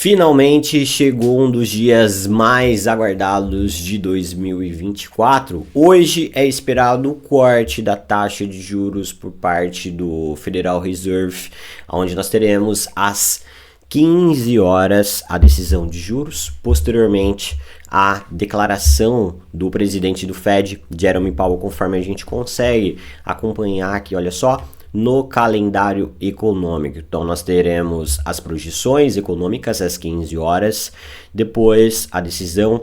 Finalmente chegou um dos dias mais aguardados de 2024. Hoje é esperado o corte da taxa de juros por parte do Federal Reserve, onde nós teremos às 15 horas a decisão de juros, posteriormente a declaração do presidente do Fed, Jerome Powell, conforme a gente consegue acompanhar aqui, olha só, no calendário econômico. Então nós teremos as projeções econômicas às 15 horas, depois a decisão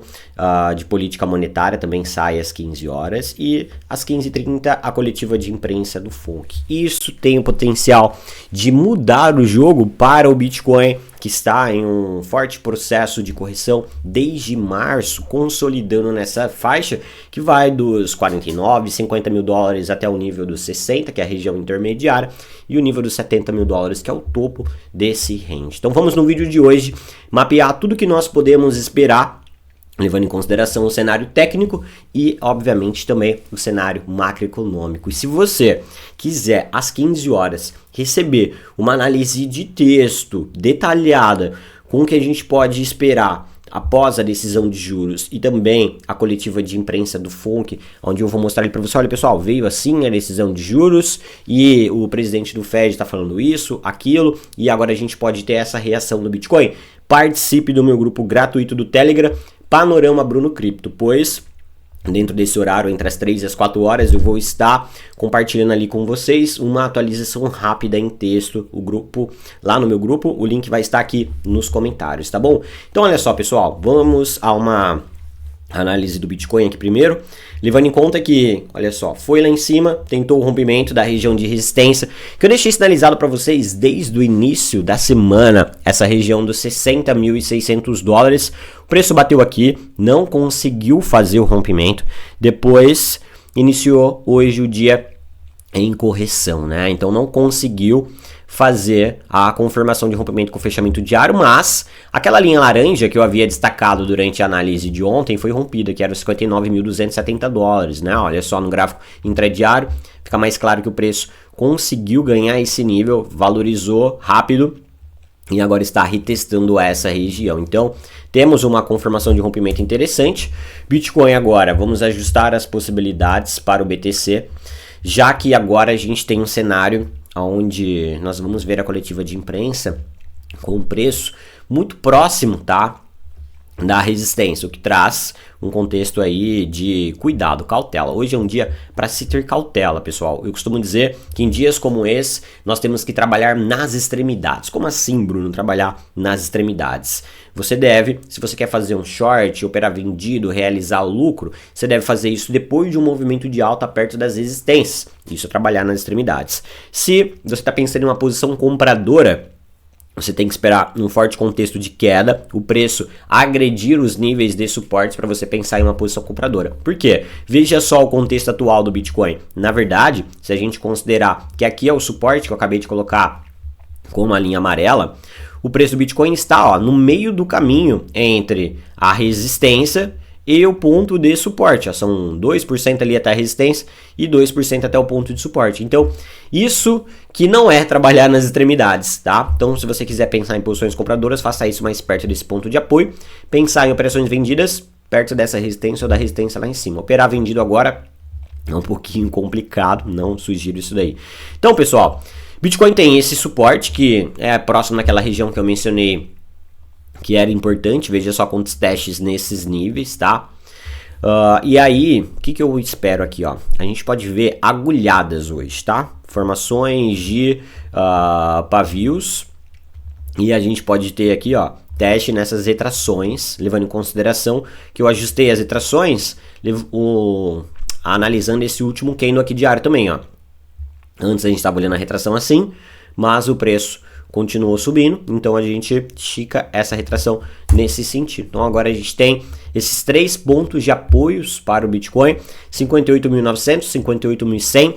de política monetária também sai às 15 horas e às 15h30 a coletiva de imprensa do FONC. Isso tem o potencial de mudar o jogo para o Bitcoin, que está em um forte processo de correção desde março, consolidando nessa faixa que vai dos 49, 50 mil dólares até o nível dos 60, que é a região intermediária, e o nível dos 70 mil dólares, que é o topo desse range. Então vamos no vídeo de hoje mapear tudo que nós podemos esperar, levando em consideração o cenário técnico e, obviamente, também o cenário macroeconômico. E se você quiser, às 15 horas, receber uma análise de texto detalhada com o que a gente pode esperar após a decisão de juros e também a coletiva de imprensa do FONC, onde eu vou mostrar ali para você, olha pessoal, veio assim a decisão de juros e o presidente do Fed está falando isso, aquilo, e agora a gente pode ter essa reação do Bitcoin. Participe do meu grupo gratuito do Telegram, Panorama Bruno Cripto, pois dentro desse horário, entre as 3 e as 4 horas, eu vou estar compartilhando ali com vocês uma atualização rápida em texto, o grupo, lá no meu grupo, o link vai estar aqui nos comentários, tá bom? Então olha só pessoal, vamos a uma análise do Bitcoin aqui primeiro, levando em conta que, olha só, foi lá em cima, tentou o rompimento da região de resistência, que eu deixei sinalizado para vocês desde o início da semana, essa região dos 60.600 dólares, o preço bateu aqui, não conseguiu fazer o rompimento, depois iniciou hoje o dia em correção, né? Então não conseguiu fazer a confirmação de rompimento com fechamento diário, mas aquela linha laranja que eu havia destacado durante a análise de ontem foi rompida, que era os 59.270 dólares, né? Olha só no gráfico intradiário, fica mais claro que o preço conseguiu ganhar esse nível, valorizou rápido e agora está retestando essa região. Então, temos uma confirmação de rompimento interessante. Bitcoin agora, vamos ajustar as possibilidades para o BTC, já que agora a gente tem um cenário onde nós vamos ver a coletiva de imprensa com um preço muito próximo, tá, da resistência, o que traz um contexto aí de cuidado, cautela. Hoje é um dia para se ter cautela, pessoal. Eu costumo dizer que em dias como esse, nós temos que trabalhar nas extremidades. Como assim, Bruno, trabalhar nas extremidades? Você deve, se você quer fazer um short, operar vendido, realizar o lucro, você deve fazer isso depois de um movimento de alta perto das resistências. Isso é trabalhar nas extremidades. Se você está pensando em uma posição compradora, você tem que esperar num forte contexto de queda, o preço agredir os níveis de suportes para você pensar em uma posição compradora. Por quê? Veja só o contexto atual do Bitcoin. Na verdade, se a gente considerar que aqui é o suporte que eu acabei de colocar como a linha amarela, o preço do Bitcoin está no meio do caminho entre a resistência e o ponto de suporte. São 2% ali até a resistência e 2% até o ponto de suporte. Então, isso que não é trabalhar nas extremidades, tá? Então, se você quiser pensar em posições compradoras, faça isso mais perto desse ponto de apoio. Pensar em operações vendidas perto dessa resistência ou da resistência lá em cima. Operar vendido agora é um pouquinho complicado, não sugiro isso daí. Então, pessoal, Bitcoin tem esse suporte que é próximo naquela região que eu mencionei, que era importante, veja só quantos testes nesses níveis, tá? E aí, o que eu espero aqui, ó? A gente pode ver agulhadas hoje, tá? Formações de pavios, e a gente pode ter aqui, ó, teste nessas retrações, levando em consideração que eu ajustei as retrações, analisando esse último candle aqui diário também, ó. Antes a gente estava olhando a retração assim, mas o preço continuou subindo, então a gente estica essa retração nesse sentido. Então agora a gente tem esses 3 pontos de apoios para o Bitcoin, 58.900, 58.100,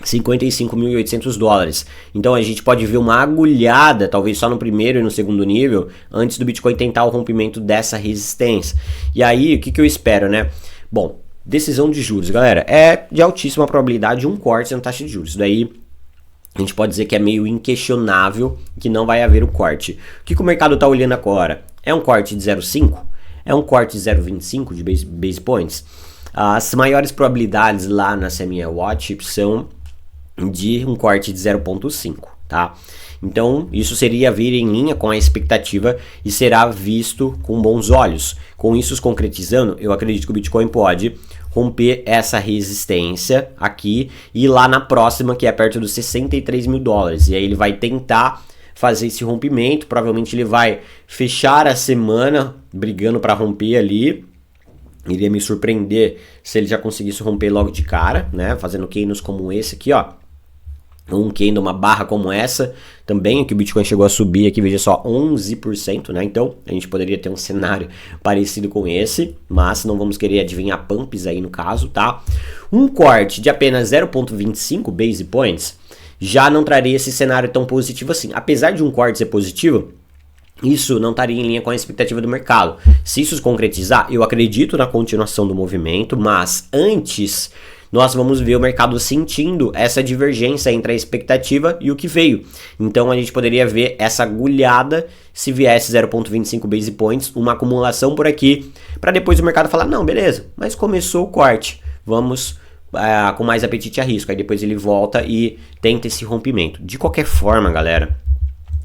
55.800 dólares. Então a gente pode ver uma agulhada, talvez só no primeiro e no segundo nível, antes do Bitcoin tentar o rompimento dessa resistência. E aí, o que eu espero, né? Bom, decisão de juros, galera, é de altíssima probabilidade um corte na taxa de juros. Isso daí a gente pode dizer que é meio inquestionável que não vai haver o corte. O que o mercado está olhando agora? É um corte de 0,5? É um corte de 0,25 de base points? As maiores probabilidades lá na CME Watch são de um corte de 0,5, tá? Então, isso seria vir em linha com a expectativa e será visto com bons olhos. Com isso se concretizando, eu acredito que o Bitcoin pode romper essa resistência aqui e ir lá na próxima, que é perto dos 63 mil dólares. E aí ele vai tentar fazer esse rompimento, provavelmente ele vai fechar a semana brigando para romper ali. Iria me surpreender se ele já conseguisse romper logo de cara, né? Fazendo candles como esse aqui, ó. Um candle, uma barra como essa, também que o Bitcoin chegou a subir aqui, veja só, 11%, né? Então, a gente poderia ter um cenário parecido com esse, mas não vamos querer adivinhar pumps aí no caso, tá? Um corte de apenas 0,25 base points já não traria esse cenário tão positivo assim. Apesar de um corte ser positivo, isso não estaria em linha com a expectativa do mercado. Se isso se concretizar, eu acredito na continuação do movimento, mas antes nós vamos ver o mercado sentindo essa divergência entre a expectativa e o que veio. Então a gente poderia ver essa agulhada se viesse 0,25 base points, uma acumulação por aqui, para depois o mercado falar, não, beleza, mas começou o corte, vamos com mais apetite a risco. Aí depois ele volta e tenta esse rompimento. De qualquer forma, galera,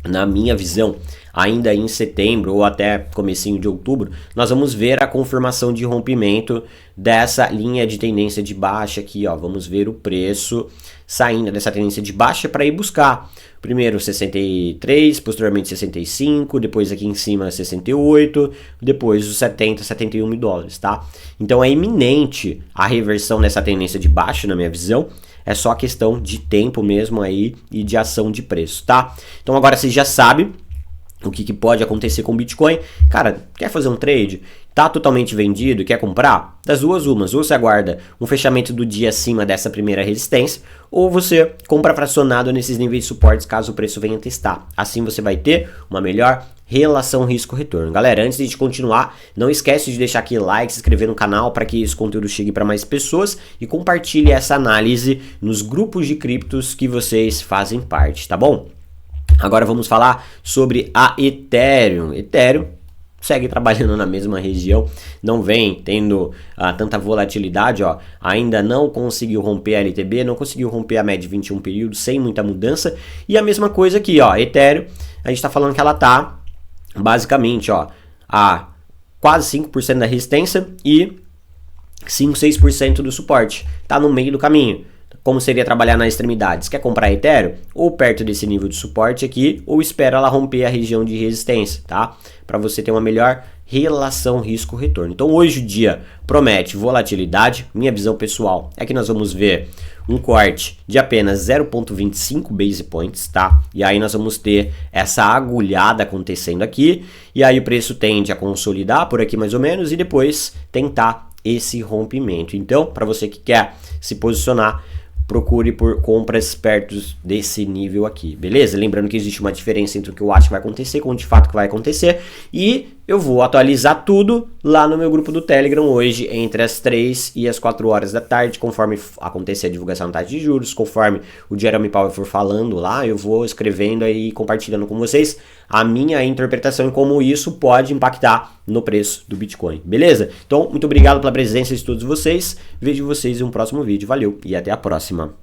na minha visão, ainda em setembro ou até comecinho de outubro, nós vamos ver a confirmação de rompimento dessa linha de tendência de baixa aqui, ó. Vamos ver o preço saindo dessa tendência de baixa para ir buscar primeiro 63, posteriormente 65, depois aqui em cima 68, depois os 70, 71 mil dólares, tá? Então é iminente a reversão dessa tendência de baixa, na minha visão. É só questão de tempo mesmo aí e de ação de preço, tá? Então agora você já sabe o que pode acontecer com o Bitcoin. Cara, quer fazer um trade? Tá totalmente vendido, quer comprar? Das duas umas, ou você aguarda um fechamento do dia acima dessa primeira resistência, ou você compra fracionado nesses níveis de suportes caso o preço venha testar. Assim você vai ter uma melhor relação risco-retorno. Galera, antes de continuar, não esquece de deixar aqui like, se inscrever no canal para que esse conteúdo chegue para mais pessoas e compartilhe essa análise nos grupos de criptos que vocês fazem parte, tá bom? Agora vamos falar sobre a Ethereum. Ethereum segue trabalhando na mesma região, não vem tendo tanta volatilidade, ó. Ainda não conseguiu romper a LTB, não conseguiu romper a média de 21 períodos, sem muita mudança. E a mesma coisa aqui, ó, Ethereum, a gente está falando que ela tá basicamente, ó, a quase 5% da resistência e 5, 6% do suporte. Tá no meio do caminho. Como seria trabalhar nas extremidades? Quer comprar Ethereum? Ou perto desse nível de suporte aqui, ou espera ela romper a região de resistência, tá? Para você ter uma melhor relação risco-retorno. Então hoje o dia promete volatilidade. Minha visão pessoal é que nós vamos ver um corte de apenas 0,25 base points, tá? E aí nós vamos ter essa agulhada acontecendo aqui, e aí o preço tende a consolidar por aqui mais ou menos, e depois tentar esse rompimento. Então, para você que quer se posicionar, procure por compras perto desse nível aqui, beleza? Lembrando que existe uma diferença entre o que eu acho que vai acontecer com o de fato que vai acontecer, e eu vou atualizar tudo lá no meu grupo do Telegram hoje, entre as 3 e as 4 horas da tarde, conforme acontecer a divulgação da taxa de juros, conforme o Jeremy Powell for falando lá, eu vou escrevendo aí e compartilhando com vocês a minha interpretação e como isso pode impactar no preço do Bitcoin, beleza? Então, muito obrigado pela presença de todos vocês, vejo vocês em um próximo vídeo, valeu e até a próxima.